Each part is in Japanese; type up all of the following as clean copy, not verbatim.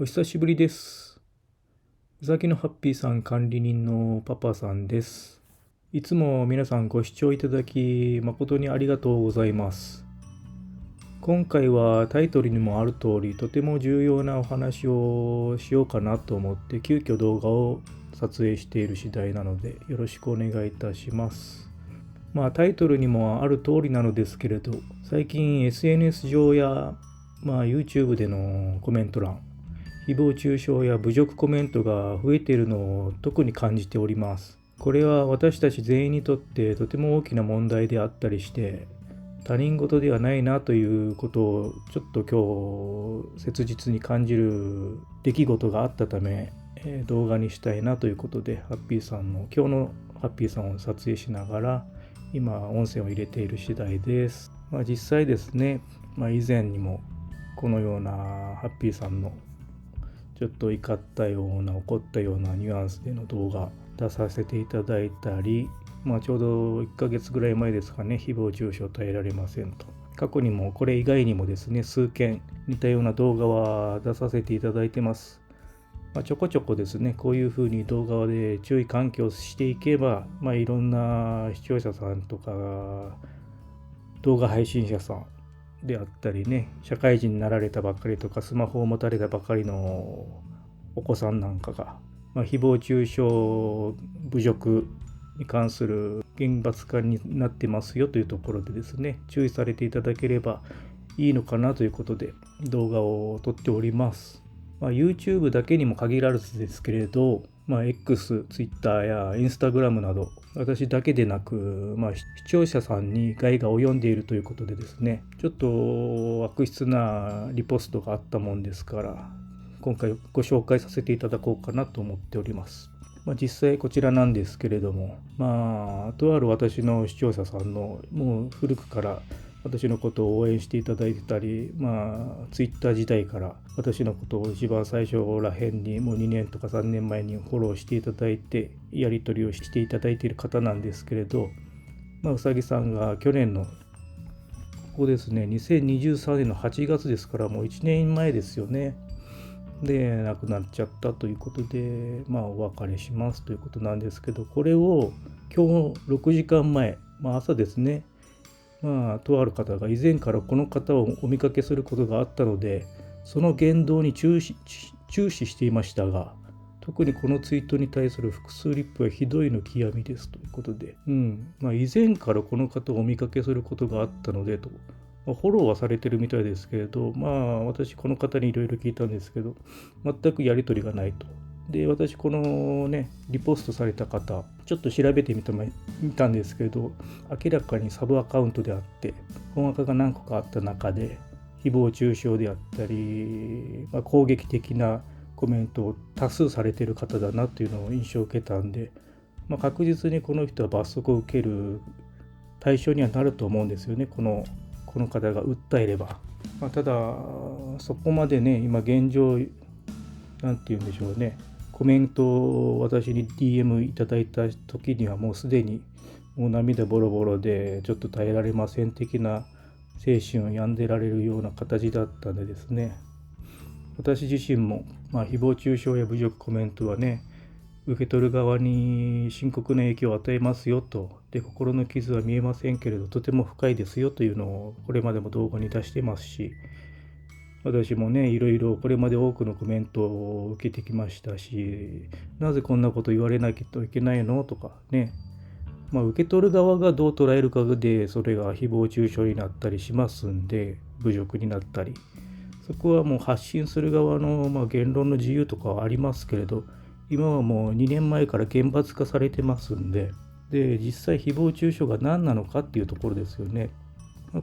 お久しぶりです。うさぎのハッピーさん管理人のパパさんです。いつも皆さんご視聴いただき誠にありがとうございます。今回はタイトルにもある通り、とても重要なお話をしようかなと思って急遽動画を撮影している次第なのでよろしくお願いいたします。タイトルにもある通りなのですけれど、最近 SNS 上や、YouTube でのコメント欄、誹謗中傷や侮辱コメントが増えているのを特に感じております。これは私たち全員にとってとても大きな問題であったりして、他人事ではないなということをちょっと今日切実に感じる出来事があったため、動画にしたいなということで今日のハッピーさんを撮影しながら今音声を入れている次第です。実際ですね、以前にもこのようなハッピーさんのちょっと怒ったような怒ったようなニュアンスでの動画出させていただいたり、ちょうど1ヶ月ぐらい前ですかね、誹謗中傷耐えられませんと。過去にもこれ以外にもですね、数件似たような動画は出させていただいてます。ちょこちょこですね、こういうふうに動画で注意喚起をしていけば、いろんな視聴者さんとか動画配信者さんであったりね、社会人になられたばっかりとかスマホを持たれたばかりのお子さんなんかが、誹謗中傷侮辱に関する厳罰化になってますよというところでですね、注意されていただければいいのかなということで動画を撮っております。YouTube だけにも限らずですけれど、X、Twitter や Instagram など私だけでなく、視聴者さんに害が及んでいるということでですね、ちょっと悪質なリポストがあったもんですから今回ご紹介させていただこうかなと思っております。実際こちらなんですけれども、とある私の視聴者さんのもう古くから私のことを応援していただいてたり、ツイッター時代から私のことを一番最初らへんにもう2年とか3年前にフォローしていただいてやり取りをしていただいている方なんですけれど、うさぎさんが去年のここですね、2023年の8月ですからもう1年前ですよね。で亡くなっちゃったということで、お別れしますということなんですけど、これを今日6時間前、朝ですね、とある方が以前からこの方をお見かけすることがあったので、その言動に注視していましたが、特にこのツイートに対する複数リップはひどいの極みですということで、以前からこの方をお見かけすることがあったのでと、フォローはされてるみたいですけれど、私この方にいろいろ聞いたんですけど、全くやり取りがないと。で、私このね、リポストされた方、ちょっと調べてみたんですけど、明らかにサブアカウントであって、本アカが何個かあった中で、誹謗中傷であったり、攻撃的なコメントを多数されている方だなというのを印象を受けたんで、確実にこの人は罰則を受ける対象にはなると思うんですよね、この方が訴えれば。ただそこまでね、今現状なんて言うんでしょうね、コメントを私に DM いただいた時にはもうすでにもう涙ボロボロでちょっと耐えられません的な精神を病んでられるような形だったんでですね、私自身も、誹謗中傷や侮辱コメントはね、受け取る側に深刻な影響を与えますよと。で、心の傷は見えませんけれど、とても深いですよというのをこれまでも動画に出してますし、私もね、いろいろこれまで多くのコメントを受けてきましたし、なぜこんなこと言われなきゃいけないのとかね、受け取る側がどう捉えるかで、それが誹謗中傷になったりしますんで、侮辱になったり、そこはもう発信する側の、言論の自由とかはありますけれど、今はもう2年前から厳罰化されてますんで、実際誹謗中傷が何なのかっていうところですよね。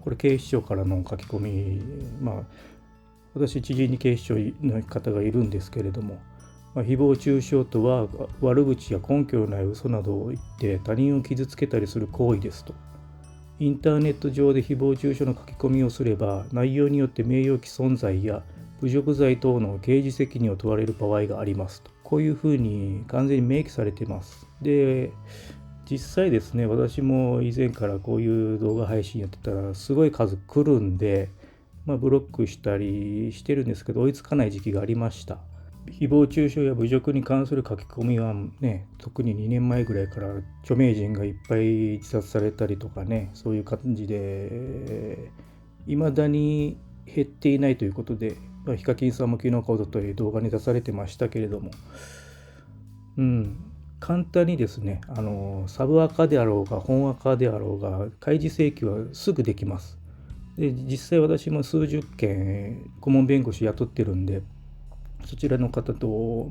これ警視庁からの書き込み、私知人に警視庁の方がいるんですけれども、誹謗中傷とは悪口や根拠のない嘘などを言って他人を傷つけたりする行為ですと。インターネット上で誹謗中傷の書き込みをすれば、内容によって名誉毀損罪や侮辱罪等の刑事責任を問われる場合がありますと。こういうふうに完全に明記されています。で、実際ですね、私も以前からこういう動画配信やってたらすごい数来るんで、ブロックしたりしてるんですけど、追いつかない時期がありました。誹謗中傷や侮辱に関する書き込みはね、特に2年前ぐらいから著名人がいっぱい自殺されたりとかね、そういう感じで未だに減っていないということで、ヒカキンさんも昨日かおととい動画に出されてましたけれども、簡単にですね、サブアカであろうが本アカであろうが開示請求はすぐできます。で、実際私も数十件顧問弁護士雇ってるんで、そちらの方と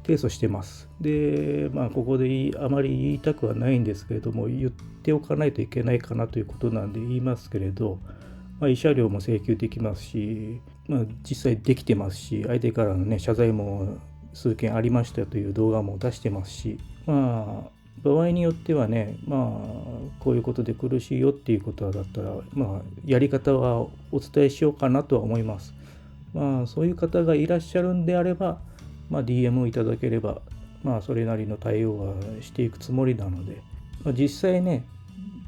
提訴してます。で、ここであまり言いたくはないんですけれども、言っておかないといけないかなということなんで言いますけれど、慰謝料も請求できますし、実際できてますし、相手からのね、謝罪も数件ありましたという動画も出してますし、場合によってはね、こういうことで苦しいよっていうことだったら、やり方はお伝えしようかなとは思います。そういう方がいらっしゃるんであれば、DM をいただければ、それなりの対応はしていくつもりなので、実際ね、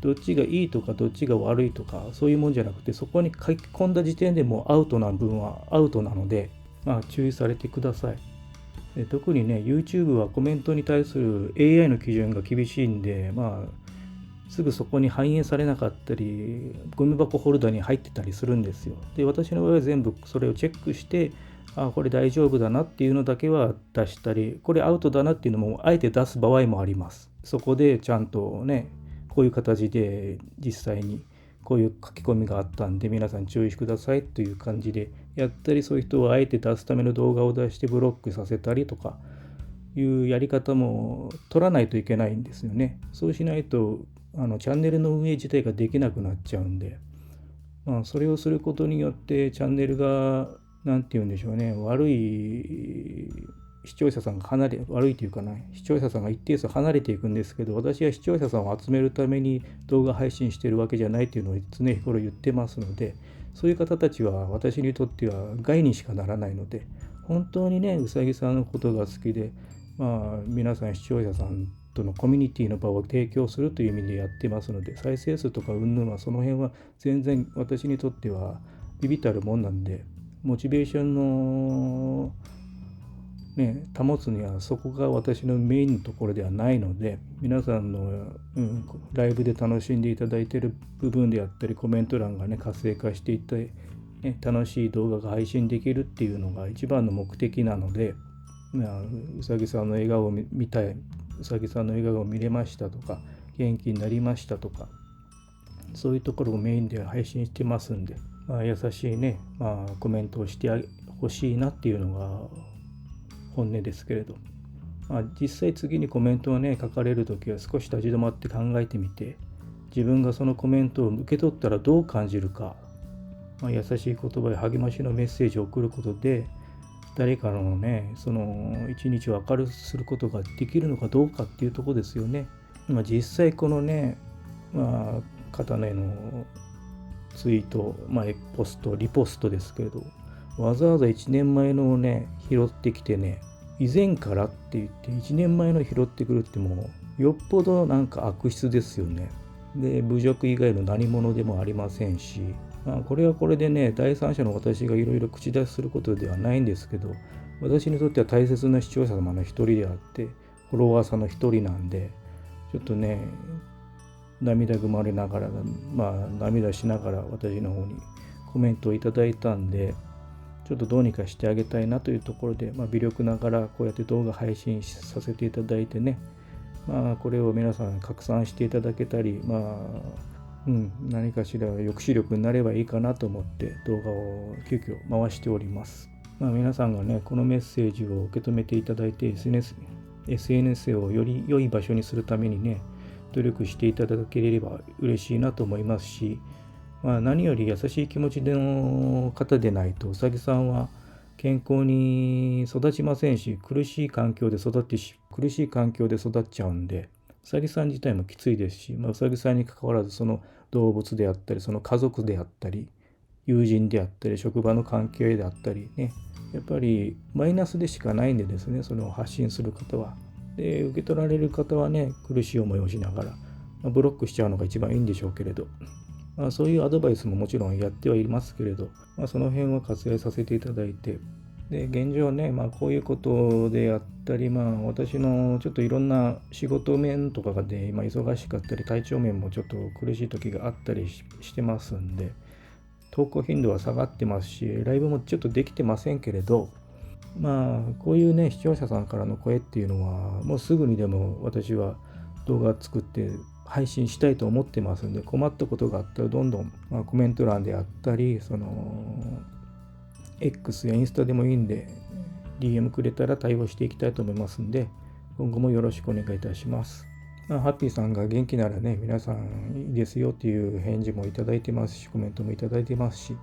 どっちがいいとかどっちが悪いとかそういうもんじゃなくて、そこに書き込んだ時点でもうアウトな分はアウトなので、注意されてください。で、特にね YouTube はコメントに対する AI の基準が厳しいんで、すぐそこに反映されなかったりゴミ箱ホルダーに入ってたりするんですよ。で、私の場合は全部それをチェックして、これ大丈夫だなっていうのだけは出したり、これアウトだなっていうのもあえて出す場合もあります。そこでちゃんとね、こういう形で実際にこういう書き込みがあったんで皆さん注意してくださいという感じでやったり、そういう人をあえて出すための動画を出してブロックさせたりとかいうやり方も取らないといけないんですよね。そうしないとチャンネルの運営自体ができなくなっちゃうんで、それをすることによってチャンネルが何て言うんでしょうね、悪い視聴者さんが悪いというかね、視聴者さんが一定数離れていくんですけど、私は視聴者さんを集めるために動画配信してるわけじゃないというのを常日頃言ってますので、そういう方たちは私にとっては害にしかならないので、本当にねうさぎさんのことが好きで、皆さん視聴者さんとのコミュニティの場を提供するという意味でやってますので、再生数とか云々はその辺は全然私にとってはビビたるもんなんで、モチベーションの保つにはそこが私のメインのところではないので、皆さんの、ライブで楽しんでいただいている部分であったり、コメント欄がね活性化していって、楽しい動画が配信できるっていうのが一番の目的なので、うさぎさんの笑顔を見たい、うさぎさんの笑顔を見れましたとか、元気になりましたとか、そういうところをメインで配信してますんで、優しいね、コメントをしてほしいなっていうのが本音ですけれど、実際次にコメントをね書かれるときは少し立ち止まって考えてみて、自分がそのコメントを受け取ったらどう感じるか、優しい言葉や励ましのメッセージを送ることで誰かのねその一日を明るくすることができるのかどうかっていうところですよね。実際このね、片根のツイート、ポストリポストですけれど、わざわざ1年前のをね拾ってきてね、以前からって言って1年前の拾ってくるってもうよっぽどなんか悪質ですよね。で、侮辱以外の何者でもありませんし、これはこれでね第三者の私がいろいろ口出しすることではないんですけど、私にとっては大切な視聴者様の一人であってフォロワーさんの一人なんで、ちょっとね涙ぐまれながら、涙しながら私の方にコメントをいただいたんで、ちょっとどうにかしてあげたいなというところで、微力ながらこうやって動画配信させていただいてね、これを皆さん拡散していただけたり、何かしら抑止力になればいいかなと思って動画を急遽回しております。皆さんがねこのメッセージを受け止めていただいて SNS をより良い場所にするためにね努力していただければ嬉しいなと思いますし、何より優しい気持ちの方でないとうさぎさんは健康に育ちませんし、苦しい環境で育っちゃうんで、うさぎさん自体もきついですし、うさぎさんに関わらずその動物であったり、その家族であったり、友人であったり、職場の関係であったりね、やっぱりマイナスでしかないんでですね、それを発信する方は。で、受け取られる方はね、苦しい思いをしながら、ブロックしちゃうのが一番いいんでしょうけれど、そういうアドバイスももちろんやってはいますけれど、その辺は割愛させていただいて、で現状ね、こういうことであったり、私のちょっといろんな仕事面とかで今忙しかったり、体調面もちょっと苦しい時があったりしてますんで、投稿頻度は下がってますし、ライブもちょっとできてませんけれど、こういうね、視聴者さんからの声っていうのは、もうすぐにでも私は動画作って配信したいと思ってますんで、困ったことがあったらどんどん、コメント欄であったり、X やインスタでもいいんで、DM くれたら対応していきたいと思いますんで、今後もよろしくお願いいたします。ハッピーさんが元気ならね、皆さんいいですよっていう返事もいただいてますし、コメントもいただいてますし、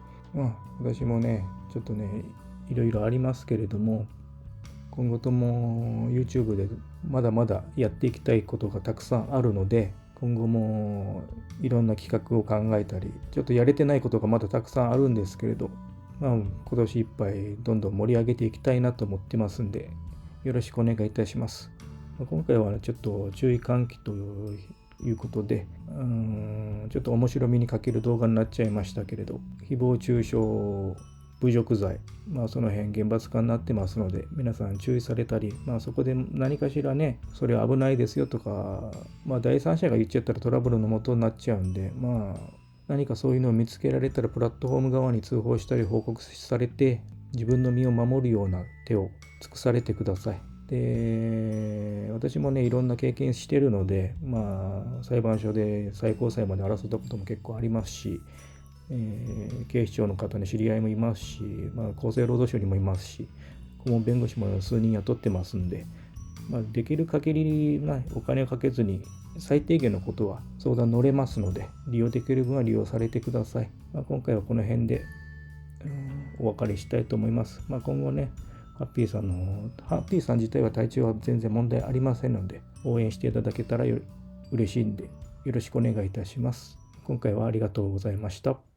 私もね、ちょっとね、いろいろありますけれども、今後とも YouTube でまだまだやっていきたいことがたくさんあるので、今後もいろんな企画を考えたり、ちょっとやれてないことがまだたくさんあるんですけれど、今年いっぱいどんどん盛り上げていきたいなと思ってますんで、よろしくお願いいたします。今回はちょっと注意喚起ということで、ちょっと面白みに欠ける動画になっちゃいましたけれど、誹謗中傷、侮辱罪、その辺厳罰化になってますので、皆さん注意されたり、そこで何かしらね、それは危ないですよとか、第三者が言っちゃったらトラブルの元になっちゃうんで、何かそういうのを見つけられたらプラットフォーム側に通報したり報告されて、自分の身を守るような手を尽くされてください。で、私もね、いろんな経験してるので、裁判所で最高裁まで争ったことも結構ありますし、警視庁の方に知り合いもいますし、厚生労働省にもいますし、顧問弁護士も数人雇ってますんで、できる限りお金をかけずに最低限のことは相談乗れますので、利用できる分は利用されてください。今回はこの辺で、お別れしたいと思います。今後ね、ハッピーさん自体は体調は全然問題ありませんので、応援していただけたら嬉しいんで、よろしくお願いいたします。今回はありがとうございました。